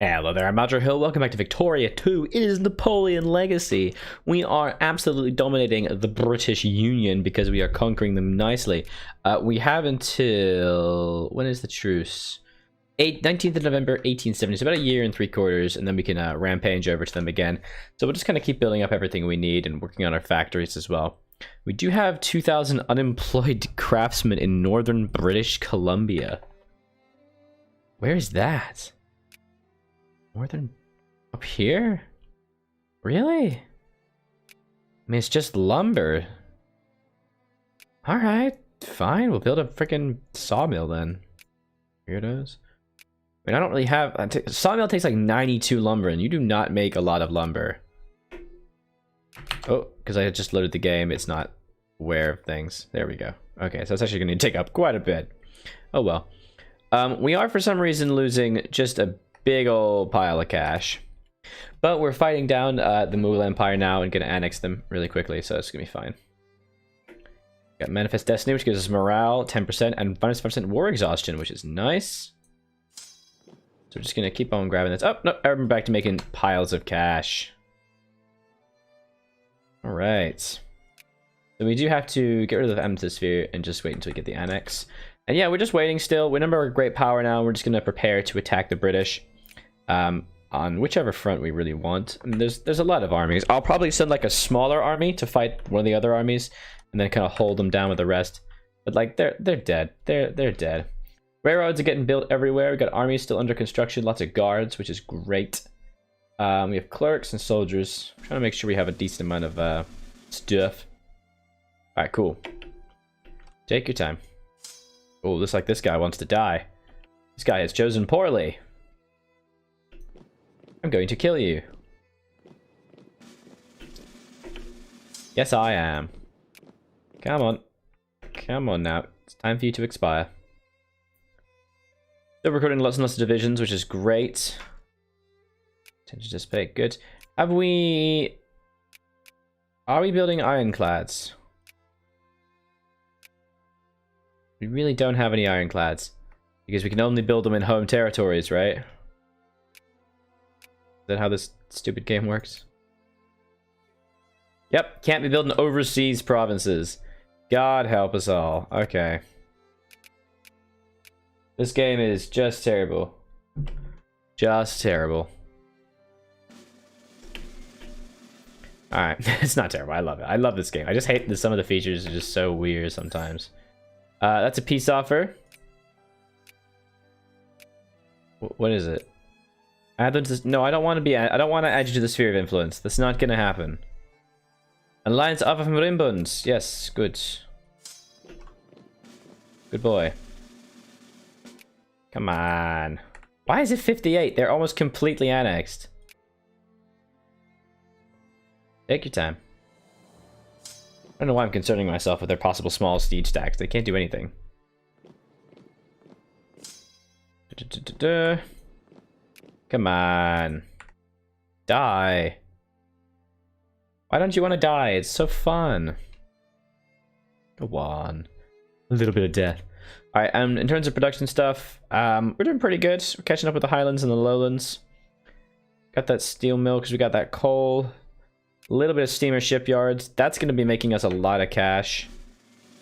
Hello there, I'm Aldrahill. Welcome back to Victoria 2. It is Napoleon Legacy. We are absolutely dominating the British Union because we are conquering them nicely. We have until... when is the truce? 19th of November, 1870. So about a year and 3/4, and then we can rampage over to them again. So we'll just kind of keep building up everything we need and working on our factories as well. We do have 2,000 unemployed craftsmen in northern British Columbia. Where is that? Northern... up here? Really? I mean, it's just lumber. Alright, fine. We'll build a freaking sawmill then. Weirdos. I mean, I don't really have... sawmill takes like 92 lumber, and you do not make a lot of lumber. Oh, because I just loaded the game, it's not aware of things. There we go. Okay, so it's actually going to take up quite a bit. Oh well. We are, for some reason, losing just a big old pile of cash, but we're fighting down the Mughal Empire now and gonna annex them really quickly, so it's gonna be fine. Got Manifest Destiny, which gives us morale 10% and -5% war exhaustion, which is nice. So we're just gonna keep on grabbing this. Oh no, I'm back to making piles of cash. All right, so we do have to get rid of the Amethysphere and just wait until we get the annex. And yeah, we're just waiting still. We're number great power now. We're just gonna prepare to attack the British. On whichever front we really want. I mean, there's a lot of armies. I'll probably send like a smaller army to fight one of the other armies, and then kind of hold them down with the rest. But like they're dead. They're dead. Railroads are getting built everywhere. We got armies still under construction. Lots of guards, which is great. We have clerks and soldiers. I'm trying to make sure we have a decent amount of stuff. All right, cool. Take your time. Oh, looks like this guy wants to die. This guy has chosen poorly. I'm going to kill you. Yes, I am. Come on. Come on now. It's time for you to expire. Still recruiting lots and lots of divisions, which is great. Attention to dissipate. Good. Have we... are we building ironclads? We really don't have any ironclads. Because we can only build them in home territories, right? Is that how this stupid game works? Yep, can't be building overseas provinces. God help us all. Okay. This game is just terrible. Just terrible. Alright, it's not terrible. I love it. I love this game. I just hate that some of the features are just so weird sometimes. That's a peace offer. What is it? Add them to... no, I don't want to be... I don't want to add you to the sphere of influence. That's not going to happen. Alliance of Marimbunds. Yes, good. Good boy. Come on. Why is it 58? They're almost completely annexed. Take your time. I don't know why I'm concerning myself with their possible small siege stacks. They can't do anything. Come on. Die. Why don't you want to die? It's so fun. Go on. A little bit of death. Alright, in terms of production stuff, we're doing pretty good. We're catching up with the Highlands and the Lowlands. Got that steel mill because we got that coal. A little bit of steamer shipyards. That's going to be making us a lot of cash.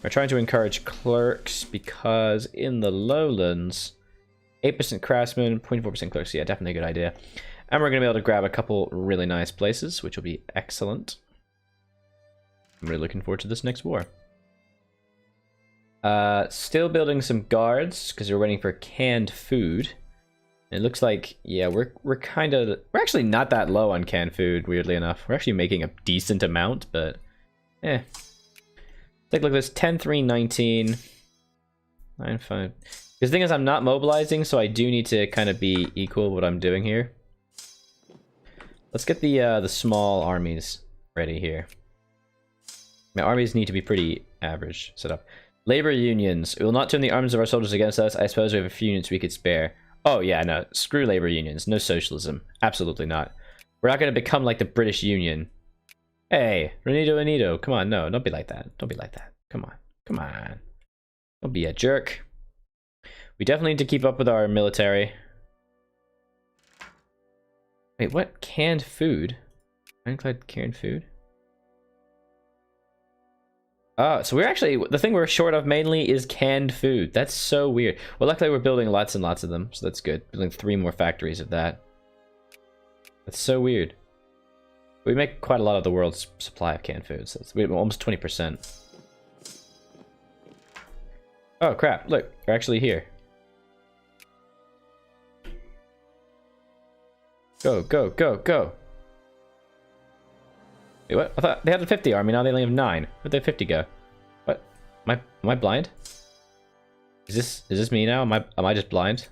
We're trying to encourage clerks because in the Lowlands... 8% craftsmen, 0.4% clerks. Yeah, definitely a good idea. And we're going to be able to grab a couple really nice places, which will be excellent. I'm really looking forward to this next war. Still building some guards, because we're waiting for canned food. It looks like, yeah, we're actually not that low on canned food, weirdly enough. We're actually making a decent amount, but eh. Take a look at this, 10, 3, 19. 9, 5... because the thing is, I'm not mobilizing, so I do need to kind of be equal what I'm doing here. Let's get the small armies ready here. My armies need to be pretty average set up. Labor unions. We will not turn the arms of our soldiers against us. I suppose we have a few units we could spare. Oh yeah, no. Screw labor unions. No socialism. Absolutely not. We're not going to become like the British Union. Hey, Renito. Come on, no. Don't be like that. Don't be like that. Come on. Come on. Don't be a jerk. We definitely need to keep up with our military. Wait, what? Canned food? Ironclad canned food? Oh, so we're actually, the thing we're short of mainly is canned food. That's so weird. Well, luckily we're building lots and lots of them, so that's good. Building 3 more factories of that. That's so weird. We make quite a lot of the world's supply of canned food, so we're almost 20%. Oh crap, look, we're actually here. Go, go, go, go. Wait, what? I thought they had a 50 army, now they only have 9. Where'd the 50 go? What? Am I blind? Is this me now? Am I just blind?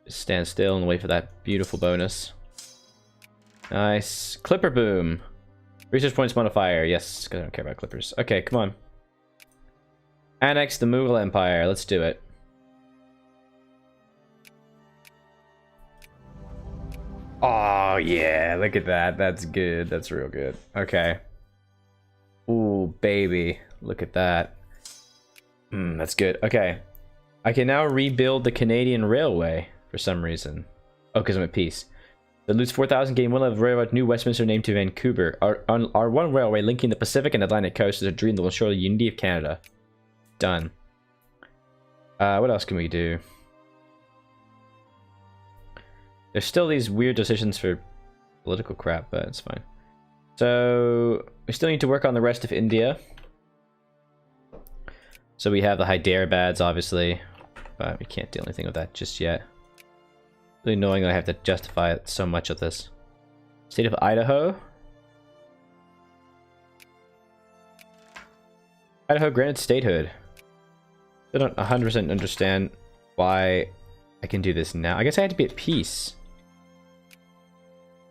Just stand still and wait for that beautiful bonus. Nice. Clipper boom. Research points modifier. Yes, because I don't care about clippers. Okay, come on. Annex the Mughal Empire. Let's do it. Oh, yeah. Look at that. That's good. That's real good. Okay. Ooh, baby. Look at that. That's good. Okay. I can now rebuild the Canadian Railway for some reason. Oh, because I'm at peace. The lose 4,000 gain will have railroad New Westminster named to Vancouver. Our one railway linking the Pacific and Atlantic coast is a dream that will ensure the unity of Canada. Done. What else can we do? There's still these weird decisions for political crap, but it's fine. So we still need to work on the rest of India. So we have the Hyderabad's, obviously, but we can't do anything with that just yet. Really annoying that I have to justify so much of this. State of Idaho. Idaho granted statehood. I don't 100% understand why I can do this now. I guess I had to be at peace.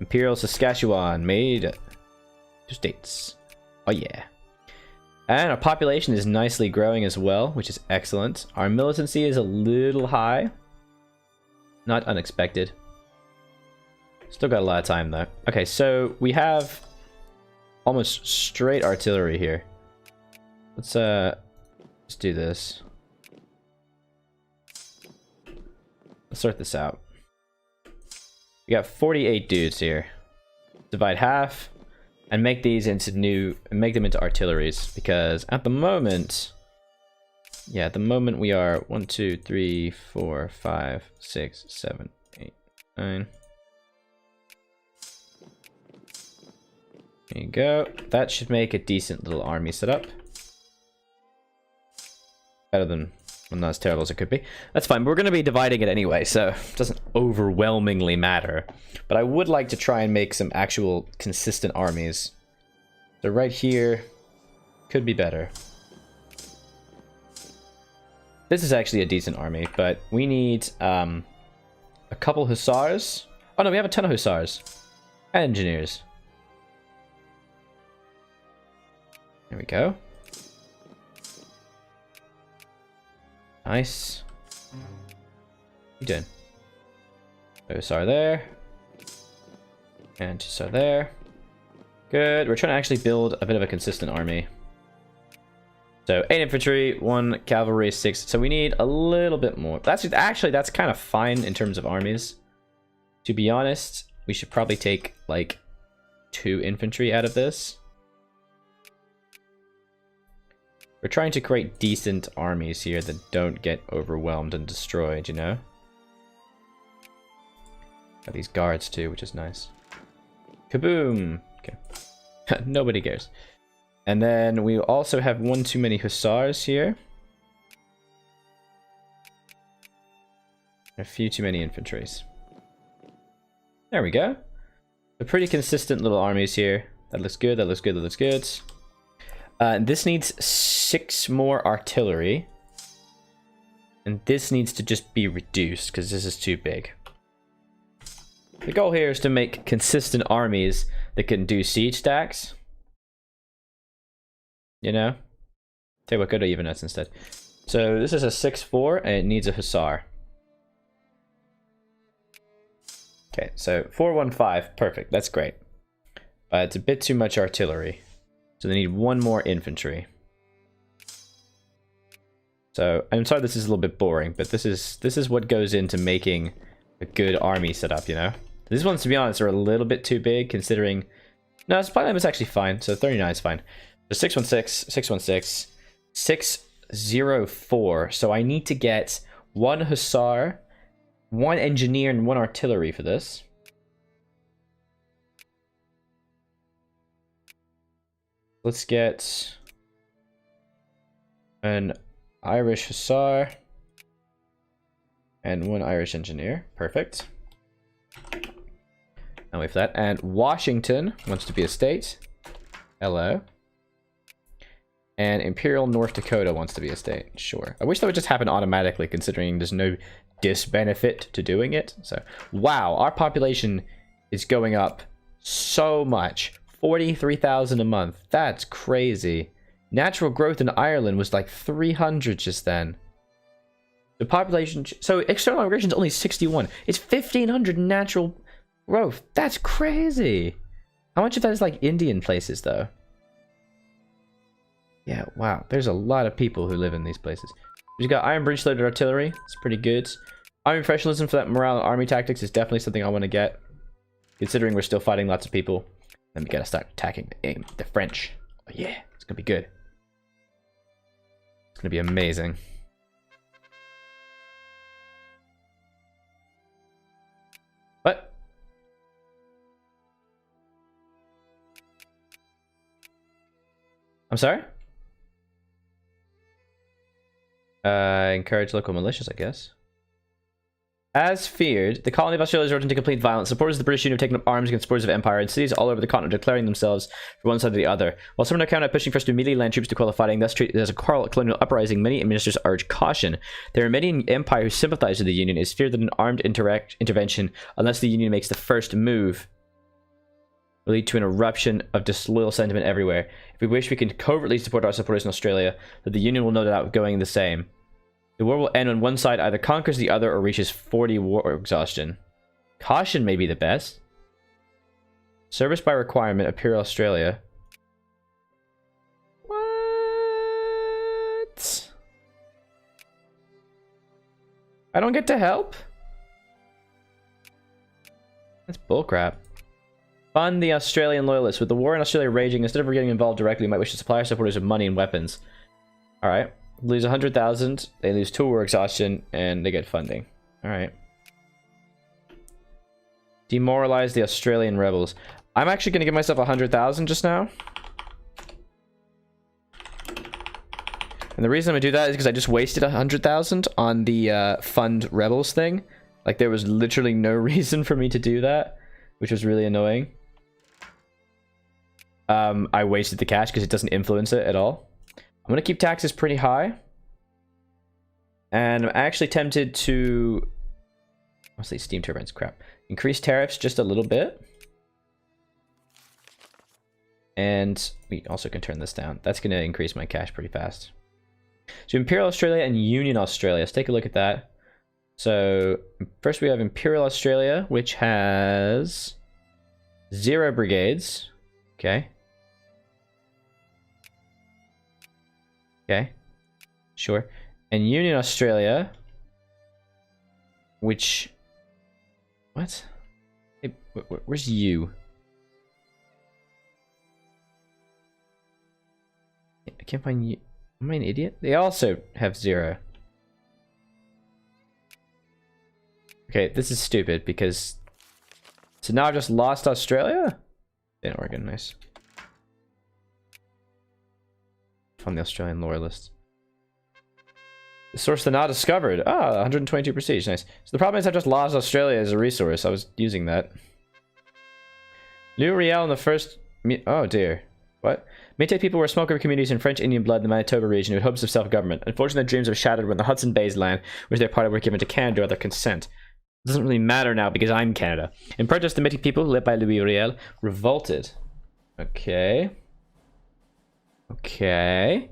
Imperial Saskatchewan made 2 states. Oh yeah. And our population is nicely growing as well, which is excellent. Our militancy is a little high. Not unexpected. Still got a lot of time though. Okay, so we have almost straight artillery here. Let's do this. Let's sort this out. We got 48 dudes here. Divide half and make these into make them into artilleries, because at the moment, yeah, at the moment we are 1, 2, 3, 4, 5, 6, 7, 8, 9. There you go. That should make a decent little army setup. Better than, well, not as terrible as it could be. That's fine. We're going to be dividing it anyway, so it doesn't overwhelmingly matter. But I would like to try and make some actual consistent armies. So right here could be better. This is actually a decent army, but we need a couple hussars. Oh no, we have a ton of hussars. And engineers. There we go. Nice. What are you doing? Hussar there. And hussar there. Good. We're trying to actually build a bit of a consistent army. So 8 infantry, 1 cavalry, 6. So we need a little bit more. That's kind of fine in terms of armies. To be honest, we should probably take like 2 infantry out of this. We're trying to create decent armies here that don't get overwhelmed and destroyed, you know? Got these guards too, which is nice. Kaboom! Okay. Nobody cares. And then we also have 1 too many hussars here. A few too many infantries. There we go. So pretty consistent little armies here. That looks good, that looks good, that looks good. This needs 6 more artillery. And this needs to just be reduced, because this is too big. The goal here is to make consistent armies that can do siege stacks. You know? Tell you what, go to even nuts instead. So this is a 6-4, and it needs a hussar. Okay, so 4-1-5, perfect, that's great. But it's a bit too much artillery. So they need 1 more infantry. So I'm sorry this is a little bit boring, but this is what goes into making a good army setup, you know? These ones, to be honest, are a little bit too big considering... No, supply limit is actually fine, so 39 is fine. So 616, 616, 604. So I need to get 1 hussar, 1 engineer, and 1 artillery for this. Let's get an Irish hussar and 1 Irish engineer. Perfect. I'll wait for that. And Washington wants to be a state. Hello. And Imperial North Dakota wants to be a state. Sure. I wish that would just happen automatically, considering there's no disbenefit to doing it. So, wow, our population is going up so much. 43,000 a month. That's crazy. Natural growth in Ireland was like 300 just then. The population... So, external immigration is only 61. It's 1,500 natural growth. That's crazy. How much of that is like Indian places, though? Yeah, wow. There's a lot of people who live in these places. We've got Iron Breech Loaded Artillery. It's pretty good. Army Professionalism for that morale and army tactics is definitely something I want to get. Considering we're still fighting lots of people. Then we gotta start attacking the French. Oh yeah, it's gonna be good. It's gonna be amazing. What? I'm sorry? Encourage local militias, I guess. As feared, the colony of Australia is resorting to complete violence. Supporters of the British Union have taken up arms against supporters of Empire, and cities all over the continent declaring themselves for one side or the other. While some are now counted out pushing for us to immediately land troops to quell the fighting, thus treated as a colonial uprising, many ministers urge caution. There are many in Empire who sympathize with the Union. It is feared that an armed intervention, unless the Union makes the first move, will lead to an eruption of disloyal sentiment everywhere. If we wish, we can covertly support our supporters in Australia, but the Union will no doubt going the same. The war will end when one side either conquers the other or reaches 40 war exhaustion. Caution may be the best. Service by requirement, Imperial Australia. What? I don't get to help? That's bullcrap. Fund the Australian loyalists. With the war in Australia raging, instead of getting involved directly, we might wish to supply our supporters with money and weapons. Alright. Lose 100,000, they lose 2 war exhaustion, and they get funding. Alright. Demoralize the Australian rebels. I'm actually going to give myself 100,000 just now. And the reason I'm going to do that is because I just wasted 100,000 on the fund rebels thing. Like, there was literally no reason for me to do that, which was really annoying. I wasted the cash because it doesn't influence it at all. I'm going to keep taxes pretty high. And I'm actually tempted to... I'll say steam turbines, crap. Increase tariffs just a little bit. And we also can turn this down. That's going to increase my cash pretty fast. So Imperial Australia and Union Australia. Let's take a look at that. So first we have Imperial Australia, which has 0 brigades. Okay. Okay, sure. And Union Australia, which... What? Hey, where's you? I can't find you. Am I an idiot? They also have 0. Okay, this is stupid because... So now I've just lost Australia? Didn't organize. From the Australian loyalists. The source not discovered. Ah, 122 prestige. Nice. So the problem is I've just lost Australia as a resource. I was using that. New Riel in the first... Oh dear. What? Métis people were small group communities in French Indian blood in the Manitoba region with hopes of self-government. Unfortunately, their dreams were shattered when the Hudson Bay's land, which they part of, were given to Canada without their consent. It doesn't really matter now because I'm Canada. In protest, the Métis people, led by Louis Riel, revolted. Okay. Okay.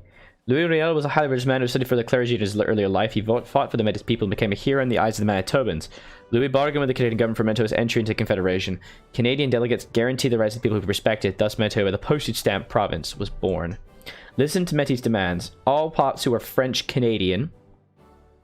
Louis Riel was a highly religious man who studied for the clergy in his earlier life. He fought for the Métis people and became a hero in the eyes of the Manitobans. Louis bargained with the Canadian government for Manitoba's entry into the Confederation. Canadian delegates guaranteed the rights of people who respect it. Thus, Manitoba, the postage stamp province, was born. Listen to Métis demands. All pops who are French Canadian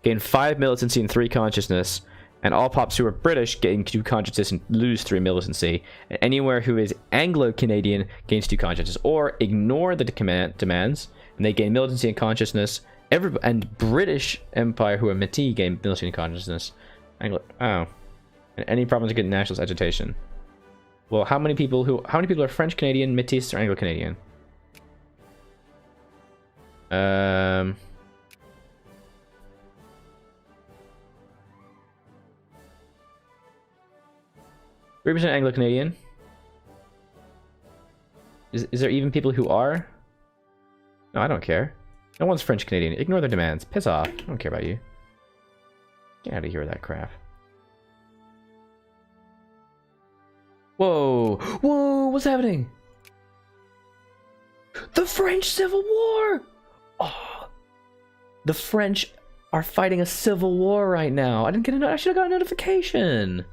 gain 5 militancy and 3 consciousness, and all pops who are British gain 2 consciousness and lose 3 militancy. And anywhere who is Anglo-Canadian gains 2 consciousness, or ignore the demands and they gain militancy and consciousness. And British Empire who are Métis gain militancy and consciousness. And any problems with nationalist agitation. Well, how many people are French Canadian, Métis, or Anglo Canadian? 3% Anglo Canadian. Is there even people who are? No, I don't care. No one's French Canadian. Ignore their demands. Piss off. I don't care about you. Get out of here with that crap. Whoa! Whoa! What's happening? The French Civil War! Oh, the French are fighting a civil war right now. I didn't get I should have got a notification.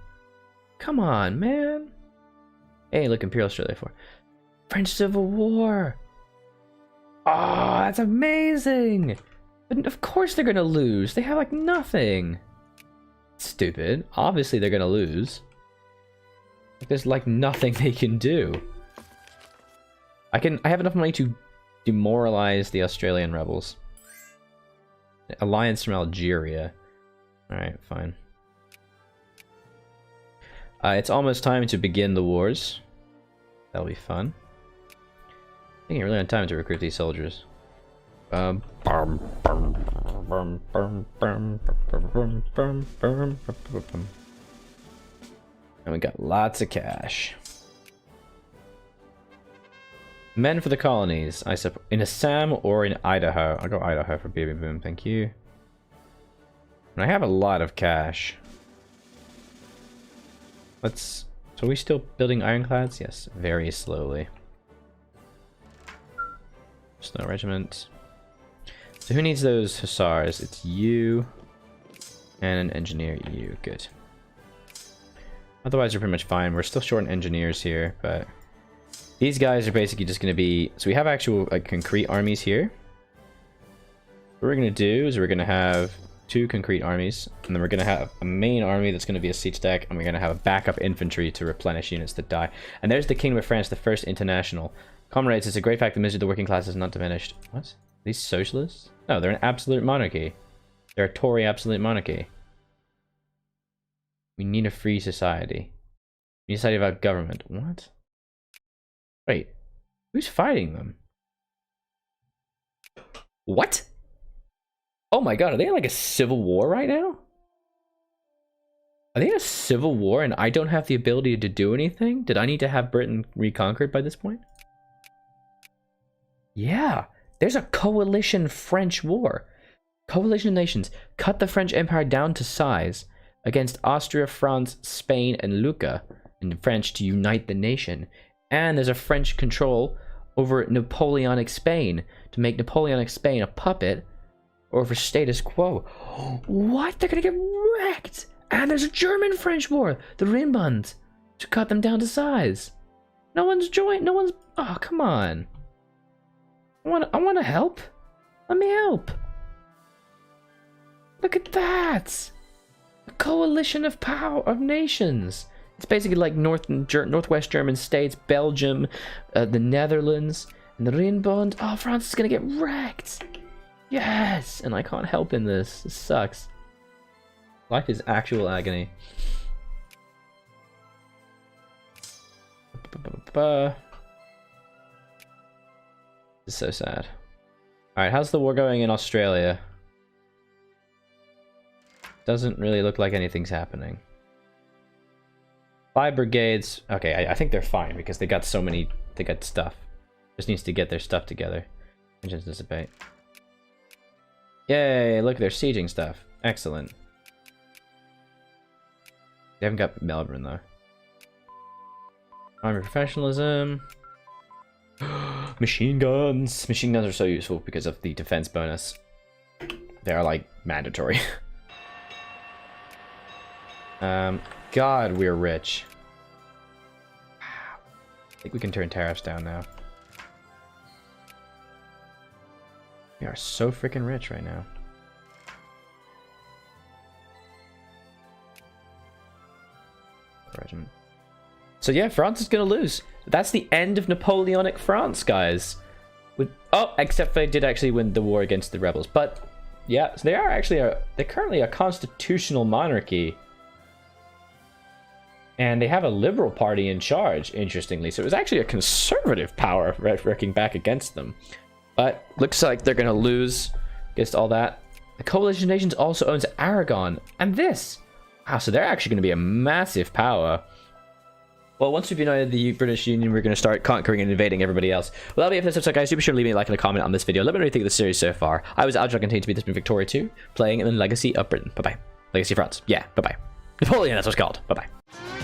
Come on, man. Hey, look, Imperial Australia 4. French Civil War. Oh, that's amazing. But of course they're gonna lose. They have like nothing. Stupid. Obviously they're gonna lose. There's like nothing they can do. I have enough money to demoralize the Australian rebels. Alliance from Algeria. Alright, fine. It's almost time to begin the wars. That'll be fun. I think I really have time to recruit these soldiers. And we got lots of cash. Men for the colonies. I suppose in Assam or in Idaho. I'll go Idaho for baby boom, thank you. And I have a lot of cash. So are we still building ironclads? Yes, very slowly. Snow regiment. So who needs those hussars? It's you and an engineer. You, good. Otherwise, we're pretty much fine. We're still short on engineers here, but these guys are basically just going to be... So we have actual like concrete armies here. What we're going to do is we're going to have 2 concrete armies, and then we're going to have a main army that's going to be a siege deck, and we're going to have a backup infantry to replenish units that die. And there's the Kingdom of France, the first international. Comrades, it's a great fact the misery of the working class is not diminished. What? Are these socialists? No, they're an absolute monarchy. They're a Tory absolute monarchy. We need a free society. We need a society without government. What? Wait. Who's fighting them? What? Oh my god, are they in like a civil war right now? Are they in a civil war and I don't have the ability to do anything? Did I need to have Britain reconquered by this point? Yeah, there's a coalition French war. Coalition of nations cut the French Empire down to size against Austria, France, Spain, and Lucca in French to unite the nation. And there's a French control over Napoleonic Spain to make Napoleonic Spain a puppet over status quo. What? They're gonna get wrecked! And there's a German-French war, the Reborn, to cut them down to size. No one's joined. No one's. Oh, come on. I want to help. Let me help. Look at that. A coalition of of nations. It's basically like Northwest German states, Belgium, the Netherlands, and the Reborn. Oh, France is gonna get wrecked. Yes, and I can't help in this. This sucks. Life is actual agony. This is so sad. Alright, how's the war going in Australia? Doesn't really look like anything's happening. 5 brigades. Okay, I think they're fine because they got so many. They got stuff. Just needs to get their stuff together. Engines dissipate. Yay! Look, they're sieging stuff. Excellent. They haven't got Melbourne though. Army professionalism. Machine guns. Machine guns are so useful because of the defense bonus. They are like mandatory. God, we're rich. Wow. I think we can turn tariffs down now. We are so freaking rich right now. Regiment. So yeah, France is gonna lose. That's the end of Napoleonic France, guys. Oh, except they did actually win the war against the rebels. But yeah, so they are actually they're currently a constitutional monarchy. And they have a liberal party in charge, interestingly. So it was actually a conservative power wrecking back against them. But looks like they're gonna lose against all that. The coalition of nations also owns Aragon and this. Wow, so they're actually gonna be a massive power. Well, once we've united the British Union, we're going to start conquering and invading everybody else. Well, that'll be it for this episode, guys. Do be sure to leave me a like and a comment on this video. Let me know what you think of the series so far. I was Aldrahill, continue to be this been Victoria 2, playing in the Legacy of Britain. Bye-bye. Legacy of France. Yeah, bye-bye. Napoleon, that's what it's called. Bye-bye.